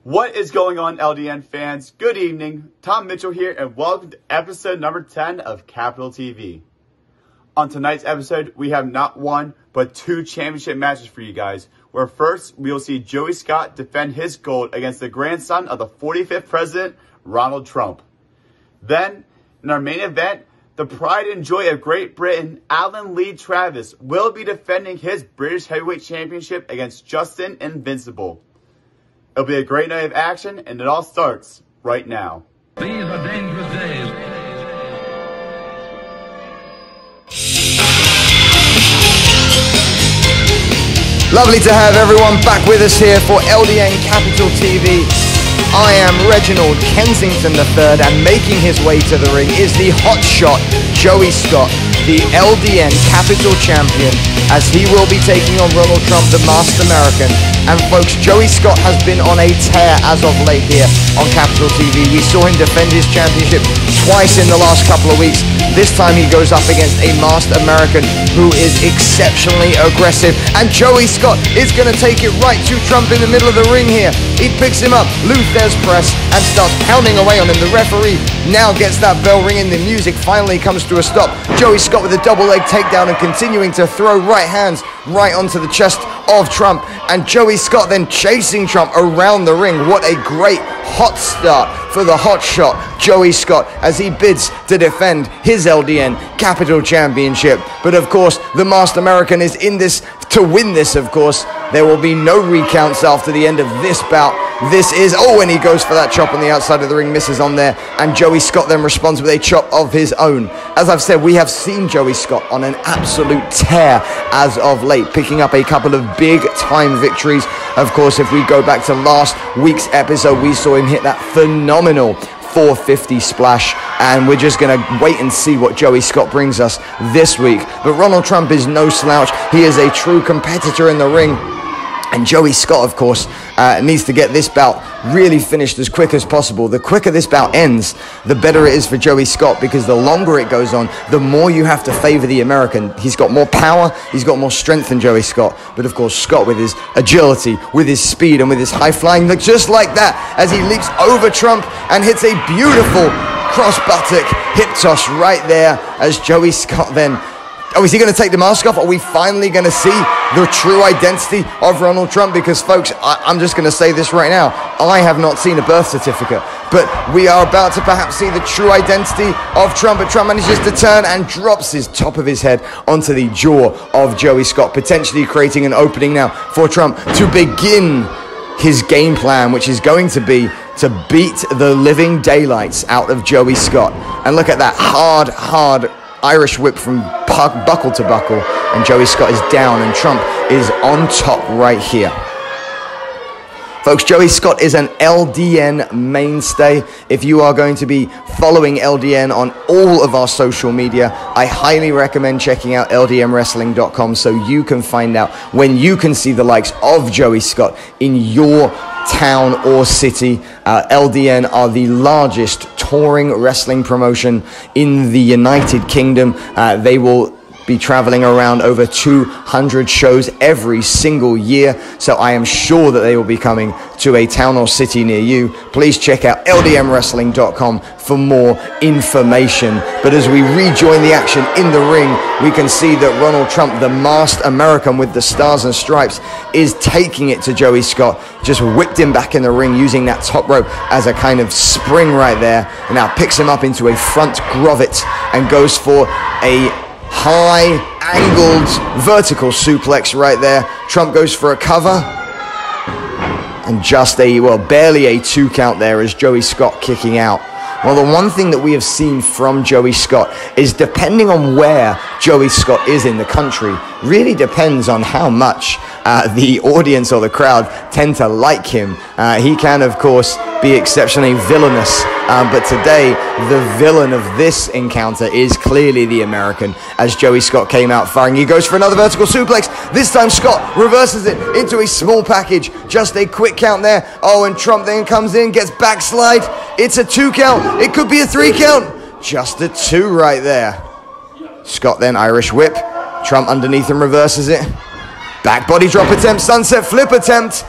What is going on, LDN fans? Good evening. Tom Mitchell here, and welcome to episode number 10 of Capital TV. On tonight's episode, we have not one, but two championship matches for you guys, where first, we will see Joey Scott defend his gold against the grandson of the 45th president, Ronald Trump. Then, in our main event, the pride and joy of Great Britain, Alan Lee Travis, will be defending his British Heavyweight Championship against Justin Invincible. It'll be a great night of action, and it all starts right now. These are dangerous days. Lovely to have everyone back with us here for LDN Capital TV. I am Reginald Kensington III, and making his way to the ring is the hotshot Joey Scott, the LDN Capital Champion, as he will be taking on Ronald Trump, the masked American. And folks, Joey Scott has been on a tear as of late here on Capital TV. We saw him defend his championship twice in the last couple of weeks. This time he goes up against a masked American who is exceptionally aggressive. And Joey Scott is going to take it right to Trump in the middle of the ring here. He picks him up, Luther's press, and starts pounding away on him. The referee now gets that bell ringing. The music finally comes to a stop. Joey Scott with a double leg takedown and continuing to throw right hands right onto the chest of Trump. And Joey Scott then chasing Trump around the ring. What a great hot start for the hot shot Joey Scott as he bids to defend his LDN Capital Championship. But of course, the masked American is in this to win this, of course. There will be no recounts after the end of this bout. This is, and he goes for that chop on the outside of the ring, misses on there, and Joey Scott then responds with a chop of his own. As I've said, we have seen Joey Scott on an absolute tear as of late, picking up a couple of big-time victories. Of course, if we go back to last week's episode, we saw him hit that phenomenal 450 splash, and we're just going to wait and see what Joey Scott brings us this week. But Ronald Trump is no slouch. He is a true competitor in the ring. And Joey Scott, of course, needs to get this bout really finished as quick as possible. The quicker this bout ends, the better it is for Joey Scott, because the longer it goes on, the more you have to favor the American. He's got more power, he's got more strength than Joey Scott. But of course, Scott with his agility, with his speed, and with his high flying, look just like that, as he leaps over Trump and hits a beautiful cross buttock hip toss right there, as Joey Scott then... Oh, is he going to take the mask off? Are we finally going to see the true identity of Ronald Trump? Because, folks, I'm just going to say this right now. I have not seen a birth certificate, but we are about to perhaps see the true identity of Trump. But Trump manages to turn and drops his top of his head onto the jaw of Joey Scott, potentially creating an opening now for Trump to begin his game plan, which is going to be to beat the living daylights out of Joey Scott. And look at that hard Irish whip from buckle to buckle, and Joey Scott is down and Trump is on top right here. Folks, Joey Scott is an LDN mainstay. If you are going to be following LDN on all of our social media, I highly recommend checking out ldnwrestling.com so you can find out when you can see the likes of Joey Scott in your town or city. LDN are the largest touring wrestling promotion in the United Kingdom. They will be traveling around over 200 shows every single year, so I am sure that they will be coming to a town or city near you. Please check out ldnwrestling.com for more information. But as we rejoin the action in the ring, we can see that Ronald Trump, the masked American with the stars and stripes, is taking it to Joey Scott. Just whipped him back in the ring using that top rope as a kind of spring right there, and now picks him up into a front grovet and goes for a high angled vertical suplex right there. Trump goes for a cover, and just barely a 2 count there as Joey Scott kicking out. Well, the one thing that we have seen from Joey Scott is, depending on where Joey Scott is in the country, really depends on how much the audience or the crowd tend to like him. He can, of course, be exceptionally villainous, but today the villain of this encounter is clearly the American, as Joey Scott came out firing. He goes for another vertical suplex. This time Scott reverses it into a small package. Just a quick count there. Oh, and Trump then comes in, gets backslide. It's a 2 count. It could be a 3 count. Just a 2 right there. Scott then Irish whip. Trump underneath and reverses it. Back body drop attempt, sunset flip attempt.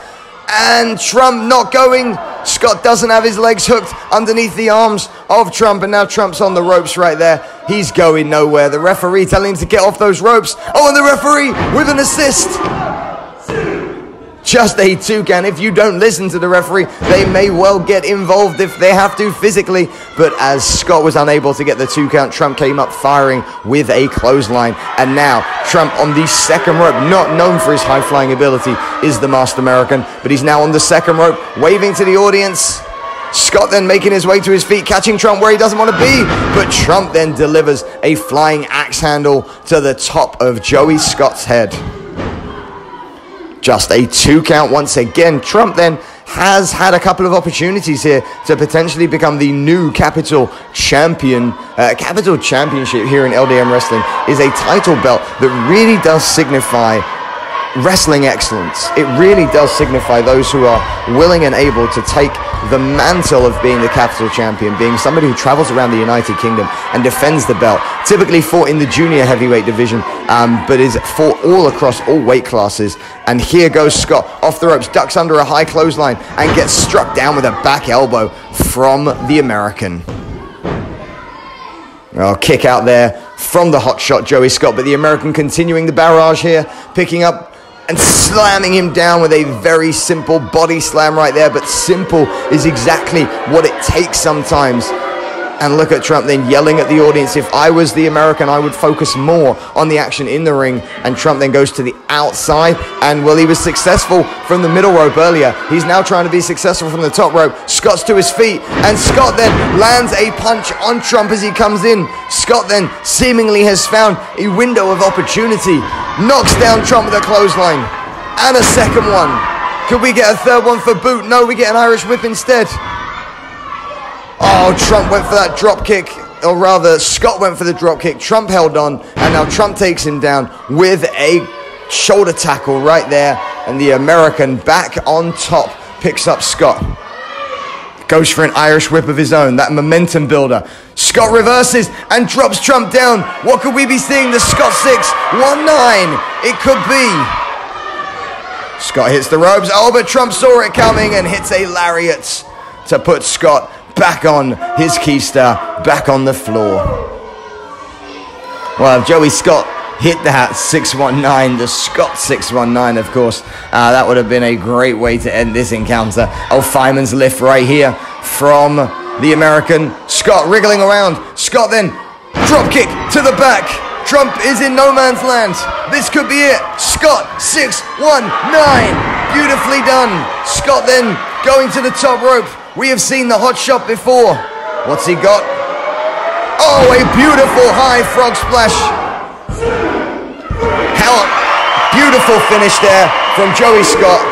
And Trump not going. Scott doesn't have his legs hooked underneath the arms of Trump, and now Trump's on the ropes right there. He's going nowhere. The referee telling him to get off those ropes. Oh, and the referee with an assist. Just a 2 count. If you don't listen to the referee, they may well get involved if they have to physically. But as Scott was unable to get the 2 count, Trump came up firing with a clothesline. And now Trump on the second rope, not known for his high-flying ability, is the masked American. But he's now on the second rope, waving to the audience. Scott then making his way to his feet, catching Trump where he doesn't want to be. But Trump then delivers a flying axe handle to the top of Joey Scott's head. Just a 2 count once again. Trump then has had a couple of opportunities here to potentially become the new Capital Champion. Capital Championship here in LDN Wrestling is a title belt that really does signify wrestling excellence. It really does signify those who are willing and able to take the mantle of being the Capital Champion, being somebody who travels around the United Kingdom and defends the belt, typically fought in the junior heavyweight division, but is fought all across all weight classes. And here goes Scott off the ropes, ducks under a high clothesline and gets struck down with a back elbow from the American. Well, kick out there from the hotshot Joey Scott, but the American continuing the barrage here, picking up and slamming him down with a very simple body slam right there. But simple is exactly what it takes sometimes. And look at Trump then yelling at the audience. If I was the American, I would focus more on the action in the ring. And Trump then goes to the outside. And, well, he was successful from the middle rope earlier. He's now trying to be successful from the top rope. Scott's to his feet. And Scott then lands a punch on Trump as he comes in. Scott then seemingly has found a window of opportunity. Knocks down Trump with a clothesline. And a second one. Could we get a third one for boot? No, we get an Irish whip instead. Oh, Trump went for that drop kick, or rather, Scott went for the drop kick. Trump held on, and now Trump takes him down with a shoulder tackle right there. And the American back on top picks up Scott. Goes for an Irish whip of his own, that momentum builder. Scott reverses and drops Trump down. What could we be seeing? The Scott 619. It could be. Scott hits the ropes. Oh, but Trump saw it coming and hits a lariat to put Scott back on his keister, back on the floor. Well, if Joey Scott hit that 619, the Scott 619, of course, that would have been a great way to end this encounter. Oh, fireman's lift right here from the American. Scott wriggling around. Scott then drop kick to the back. Trump is in no man's land. This could be it. Scott 619. Beautifully done. Scott then going to the top rope. We have seen the hot shot before. What's he got? Oh, a beautiful high frog splash. How beautiful finish there from Joey Scott.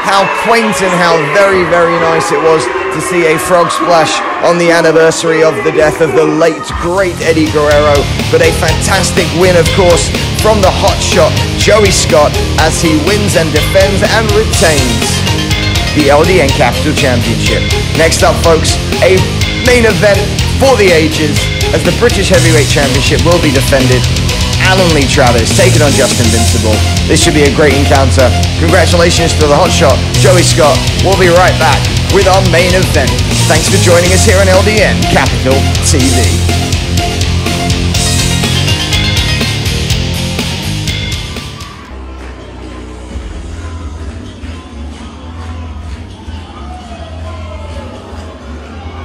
How quaint and how very, very nice it was to see a frog splash on the anniversary of the death of the late, great Eddie Guerrero. But a fantastic win, of course, from the hot shot Joey Scott as he wins and defends and retains the LDN Capital Championship. Next up, folks, a main event for the ages as the British Heavyweight Championship will be defended. Alan Lee Travis taking on Justin Invincible. This should be a great encounter. Congratulations to the hotshot Joey Scott. We'll be right back with our main event. Thanks for joining us here on LDN Capital TV.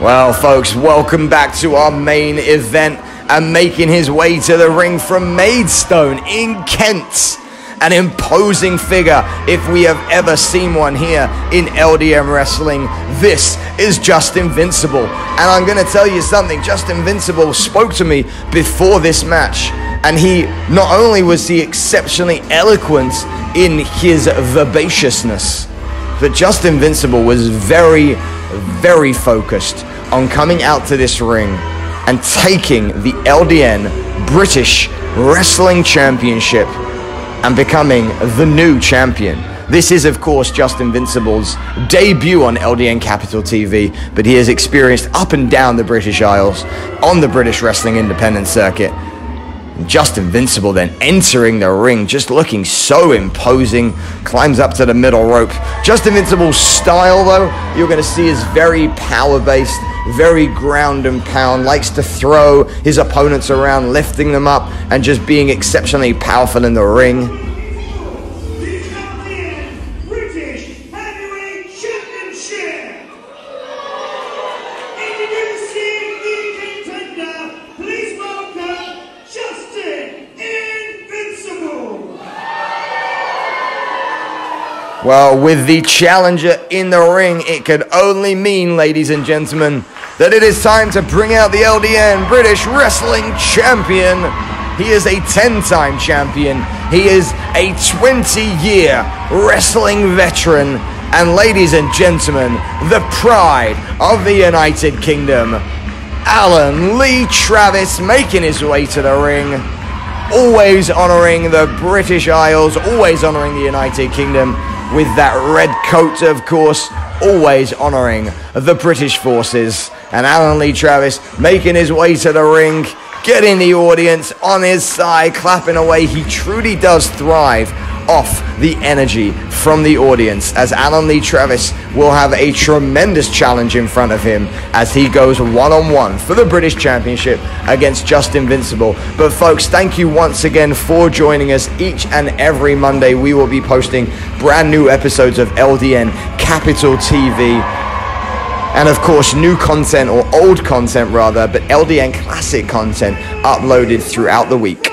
Well, folks, welcome back to our main event. And making his way to the ring from Maidstone in Kent, an imposing figure if we have ever seen one here in LDN Wrestling. This is Justin Invincible. And I'm going to tell you something. Justin Invincible spoke to me before this match. And he, not only was he exceptionally eloquent in his vivaciousness, but Justin Invincible was very, very focused on coming out to this ring and taking the LDN British Wrestling Championship and becoming the new champion. This is, of course, Justin Invincible's debut on LDN Capital TV, but he has experienced up and down the British Isles on the British Wrestling Independent Circuit. Justin Invincible then entering the ring, just looking so imposing, climbs up to the middle rope. Justin Invincible's style, though, you're going to see is very power-based, very ground and pound, likes to throw his opponents around, lifting them up, and just being exceptionally powerful in the ring. The LDN British Heavyweight Championship. Introducing the contender, please welcome Justin Invincible. Well, with the challenger in the ring, it could only mean, ladies and gentlemen, that it is time to bring out the LDN British Wrestling Champion. He is a 10-time champion. He is a 20-year wrestling veteran. And ladies and gentlemen, the pride of the United Kingdom, Alan Lee Travis, making his way to the ring. Always honoring the British Isles, always honoring the United Kingdom with that red coat, of course, always honoring the British forces. And Alan Lee Travis making his way to the ring, getting the audience on his side, clapping away. He truly does thrive off the energy from the audience, as Alan Lee Travis will have a tremendous challenge in front of him as he goes one-on-one for the British Championship against Justin Invincible. But folks, thank you once again for joining us. Each and every Monday we will be posting brand new episodes of LDN Capital TV. And of course, new content, or old content rather, but LDN classic content uploaded throughout the week.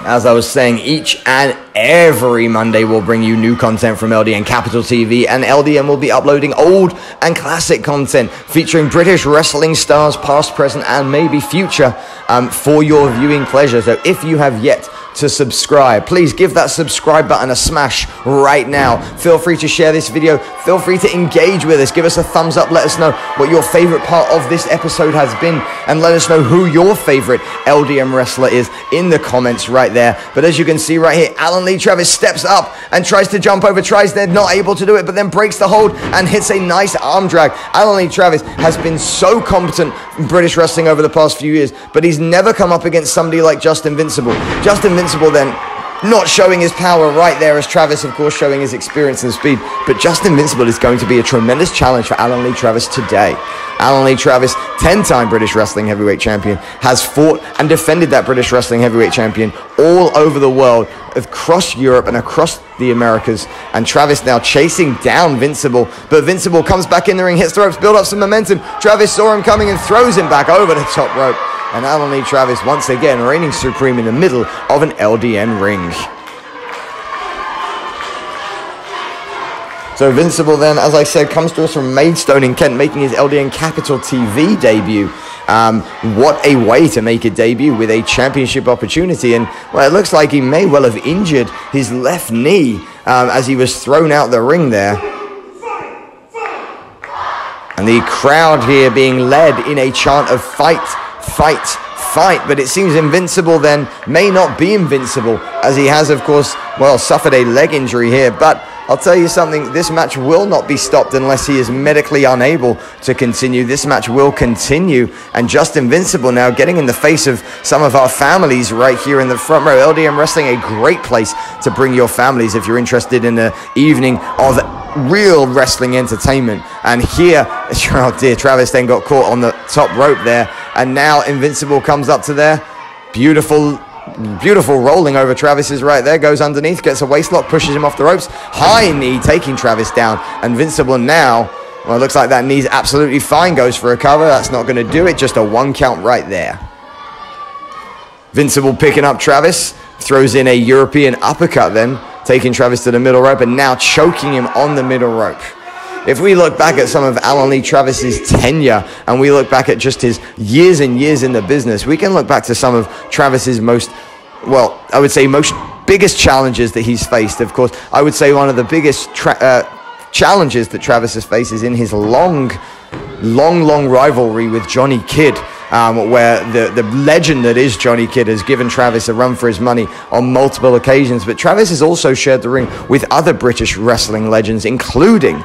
As I was saying, each and every Monday we'll bring you new content from LDN Capital TV, and LDN will be uploading old and classic content featuring British wrestling stars, past, present, and maybe future, for your viewing pleasure. So if you have yet to subscribe, please give that subscribe button a smash right now. Feel free to share this video. Feel free to engage with us. Give us a thumbs up. Let us know what your favorite part of this episode has been, and let us know who your favorite LDN wrestler is in the comments right there. But as you can see right here, Alan Lee Travis steps up and tries to jump over, they're not able to do it, but then breaks the hold and hits a nice arm drag. Alan Lee Travis has been so competent in British wrestling over the past few years, but he's never come up against somebody like Justin Invincible. Justin Invincible then not showing his power right there, as Travis, of course, showing his experience and speed. But Justin Invincible is going to be a tremendous challenge for Alan Lee Travis today. Alan Lee Travis, 10-time British Wrestling Heavyweight Champion, has fought and defended that British Wrestling Heavyweight Champion all over the world, across Europe and across the Americas. And Travis now chasing down Invincible, but Invincible comes back in the ring, hits the ropes, build up some momentum. Travis saw him coming and throws him back over the top rope. And Alan Lee Travis once again reigning supreme in the middle of an LDN ring. So Invincible then, as I said, comes to us from Maidstone in Kent, making his LDN Capital TV debut. What a way to make a debut with a championship opportunity. And, well, it looks like he may well have injured his left knee as he was thrown out the ring there. And the crowd here being led in a chant of fight, fight, fight. But it seems Invincible then may not be invincible, as he has, of course, well, suffered a leg injury here. But I'll tell you something, this match will not be stopped unless he is medically unable to continue. This match will continue, and Justin Invincible now getting in the face of some of our families right here in the front row. LDN Wrestling, a great place to bring your families if you're interested in an evening of real wrestling entertainment. And here, oh dear, Travis then got caught on the top rope there, and now Invincible comes up to there. Beautiful rolling over Travis is right there, goes underneath, gets a waistlock, pushes him off the ropes, high knee taking Travis down. Invincible now, well, it looks like that knee's absolutely fine, goes for a cover. That's not going to do it, just a 1 count right there. Invincible picking up Travis, throws in a European uppercut then, taking Travis to the middle rope and now choking him on the middle rope. If we look back at some of Alan Lee Travis's tenure, and we look back at just his years and years in the business, we can look back to some of Travis's most, well, I would say most biggest challenges that he's faced. Of course, I would say one of the biggest challenges that Travis has faced is in his long rivalry with Johnny Kidd. where the legend that is Johnny Kidd has given Travis a run for his money on multiple occasions. But Travis has also shared the ring with other British wrestling legends, including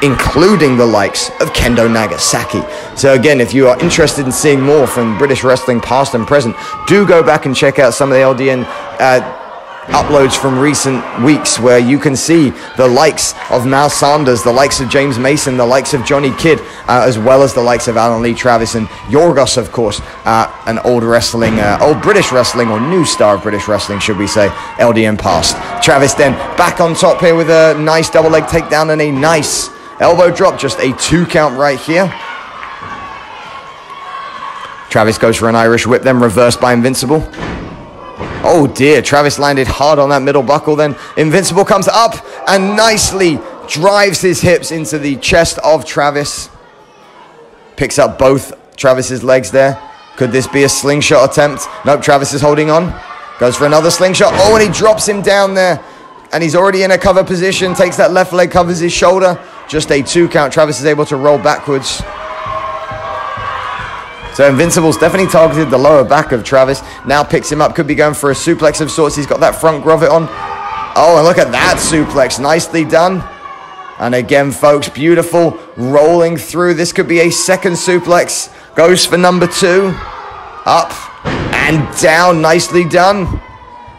the likes of Kendo Nagasaki. So again, if you are interested in seeing more from British wrestling past and present, do go back and check out some of the LDN uploads from recent weeks, where you can see the likes of Mal Sanders, the likes of James Mason, the likes of Johnny Kidd, as well as the likes of Alan Lee Travis and Yorgos, of course, an old British wrestling, or new star of British wrestling, should we say, LDN past. Travis then back on top here with a nice double leg takedown and a nice elbow drop, just a 2 count right here. Travis goes for an Irish whip, then reversed by Invincible. Oh dear, Travis landed hard on that middle buckle then. Invincible comes up and nicely drives his hips into the chest of Travis. Picks up both Travis's legs there. Could this be a slingshot attempt? Nope, Travis is holding on. Goes for another slingshot. Oh, and he drops him down there. And he's already in a cover position. Takes that left leg, covers his shoulder. Just a 2 count. Travis is able to roll backwards. So Invincible's definitely targeted the lower back of Travis. Now picks him up. Could be going for a suplex of sorts. He's got that front grovet on. Oh, and look at that suplex. Nicely done. And again, folks, beautiful. Rolling through. This could be a second suplex. Goes for number 2. Up and down. Nicely done.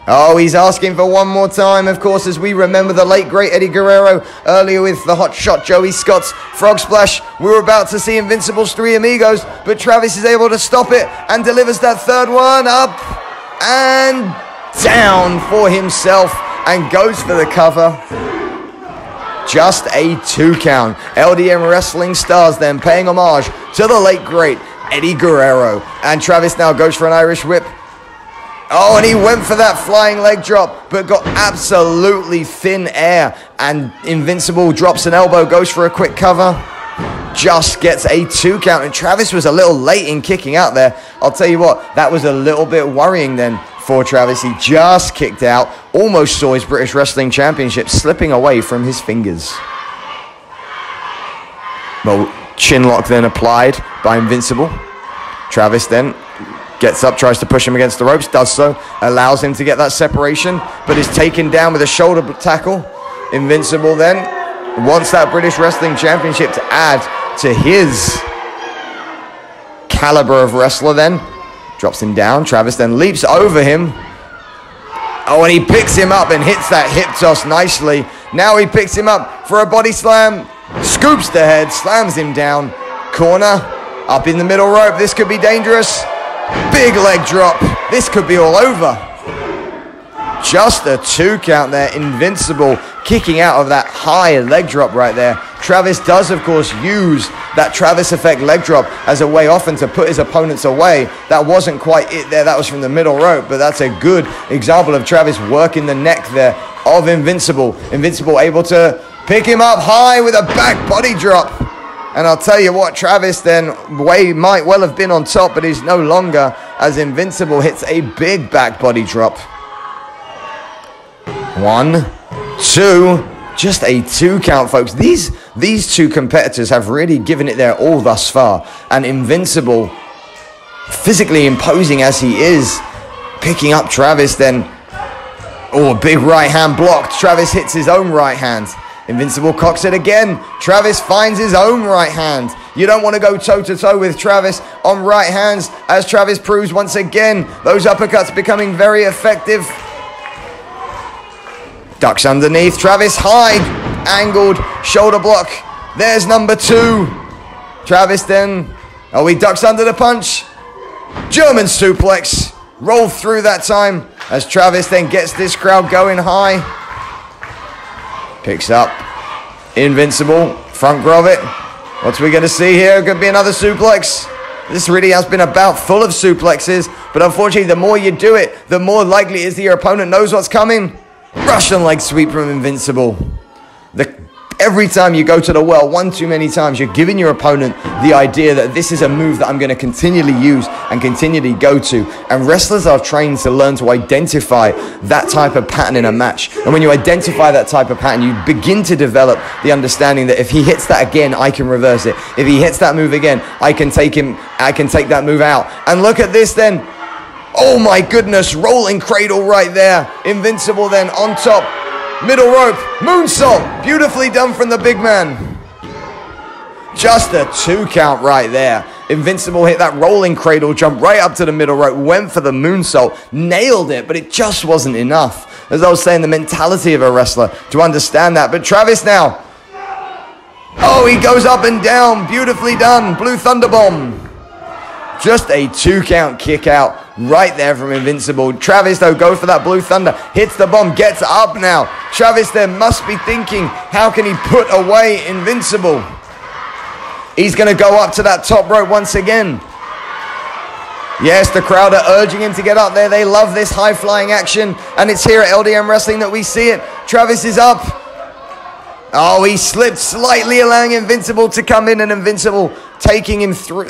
Oh, he's asking for one more time, of course, as we remember the late, great Eddie Guerrero earlier with the hot shot Joey Scott's frog splash. We were about to see Invincible's 3 Amigos, but Travis is able to stop it and delivers that third one. Up and down for himself and goes for the cover. Just a 2 count. LDN Wrestling stars then paying homage to the late, great Eddie Guerrero. And Travis now goes for an Irish whip. Oh, and he went for that flying leg drop, but got absolutely thin air. And Invincible drops an elbow, goes for a quick cover. Just gets a 2 count. And Travis was a little late in kicking out there. I'll tell you what, that was a little bit worrying then for Travis. He just kicked out, almost saw his British Wrestling Championship slipping away from his fingers. Well, chin lock then applied by Invincible. Travis then gets up, tries to push him against the ropes, does so, allows him to get that separation, but is taken down with a shoulder tackle. Invincible then wants that British Wrestling Championship to add to his caliber of wrestler then. Drops him down. Travis then leaps over him. Oh, and he picks him up and hits that hip toss nicely. Now he picks him up for a body slam, scoops the head, slams him down. Corner, up in the middle rope. This could be dangerous. Big leg drop. This could be all over. Just a 2 count there. Invincible kicking out of that high leg drop right there. Travis does, of course, use that Travis effect leg drop as a way often to put his opponents away. That wasn't quite it there. That was from the middle rope, but that's a good example of Travis working the neck there of Invincible. Invincible able to pick him up high with a back body drop. And I'll tell you what, Travis then might well have been on top, but he's no longer, as Invincible hits a big back body drop. 1, 2, just a 2 count, folks. These 2 competitors have really given it their all thus far. And Invincible, physically imposing as he is, picking up Travis then. Oh, a big right hand blocked. Travis hits his own right hand. Invincible cocks it again. Travis finds his own right hand. You don't want to go toe-to-toe with Travis on right hands, as Travis proves once again. Those uppercuts becoming very effective. Ducks underneath. Travis high, angled, shoulder block. There's number 2. Travis then, oh, he ducks under the punch. German suplex. Rolled through that time, as Travis then gets this crowd going high. Picks up Invincible, front grovet. What's we going to see here? Could be another suplex. This really has been a bout full of suplexes, but unfortunately, the more you do it, the more likely it is that your opponent knows what's coming. Russian leg sweep from Invincible. The Every time you go to the well, one too many times, you're giving your opponent the idea that this is a move that I'm going to continually use and continually go to. And wrestlers are trained to learn to identify that type of pattern in a match. And when you identify that type of pattern, you begin to develop the understanding that if he hits that again, I can reverse it. If he hits that move again, I can take that move out. And look at this then. Oh my goodness, rolling cradle right there. Invincible then on top. Middle rope, moonsault, beautifully done from the big man. Just a 2 count right there. Invincible hit that rolling cradle, jumped right up to the middle rope, went for the moonsault, nailed it, but it just wasn't enough. As I was saying, the mentality of a wrestler to understand that. But Travis now, oh, he goes up and down, beautifully done, Blue Thunder Bomb. Just a 2 count kick out right there from Invincible. Travis, though, goes for that Blue Thunder. Hits the bomb, gets up now. Travis there must be thinking, how can he put away Invincible? He's going to go up to that top rope once again. Yes, the crowd are urging him to get up there. They love this high-flying action. And it's here at LDN Wrestling that we see it. Travis is up. Oh, he slipped slightly, allowing Invincible to come in, and Invincible taking him through,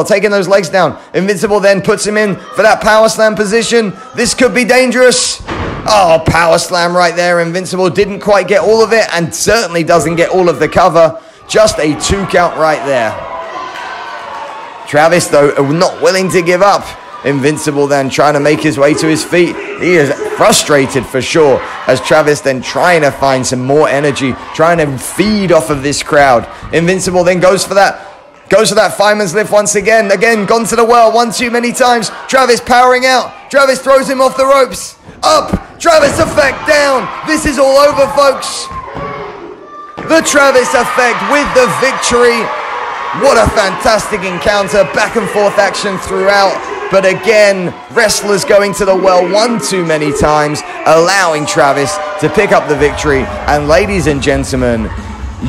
taking those legs down. Invincible then puts him in for that power slam position. This could be dangerous. Oh, power slam right there. Invincible didn't quite get all of it, and certainly doesn't get all of the cover. Just a 2 count right there. Travis, though, not willing to give up. Invincible then trying to make his way to his feet. He is frustrated for sure, as Travis then trying to find some more energy, trying to feed off of this crowd. Invincible then goes for that fireman's lift once again. Again, gone to the well one too many times. Travis powering out. Travis throws him off the ropes. Up. Travis effect down. This is all over, folks. The Travis effect with the victory. What a fantastic encounter. Back and forth action throughout. But again, wrestlers going to the well one too many times, allowing Travis to pick up the victory. And ladies and gentlemen,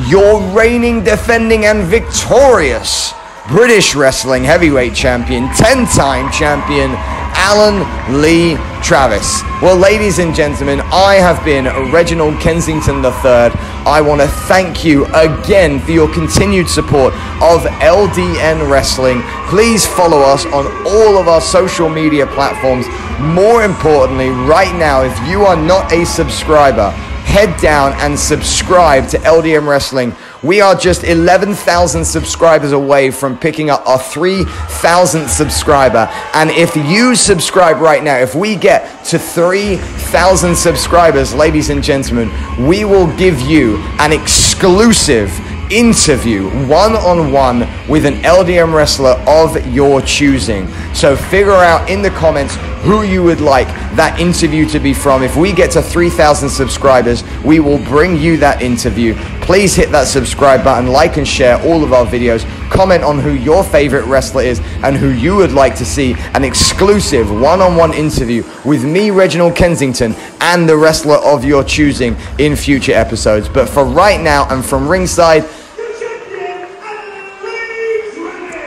your reigning, defending, and victorious British Wrestling Heavyweight Champion, 10-time champion, Alan Lee Travis. Well, ladies and gentlemen, I have been Reginald Kensington III. I want to thank you again for your continued support of LDN Wrestling. Please follow us on all of our social media platforms. More importantly, right now, if you are not a subscriber, head down and subscribe to LDN Wrestling. We are just 11,000 subscribers away from picking up our 3,000th subscriber. And if you subscribe right now, if we get to 3,000 subscribers, ladies and gentlemen, we will give you an exclusive interview one-on-one with an LDN wrestler of your choosing. So figure out in the comments who you would like that interview to be from. If we get to 3,000 subscribers, we will bring you that interview. Please hit that subscribe button, like and share all of our videos, comment on who your favorite wrestler is and who you would like to see an exclusive one-on-one interview with me, Reginald Kensington, and the wrestler of your choosing in future episodes. But for right now and from ringside,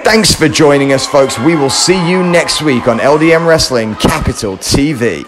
thanks for joining us, folks. We will see you next week on LDN Wrestling Capital TV.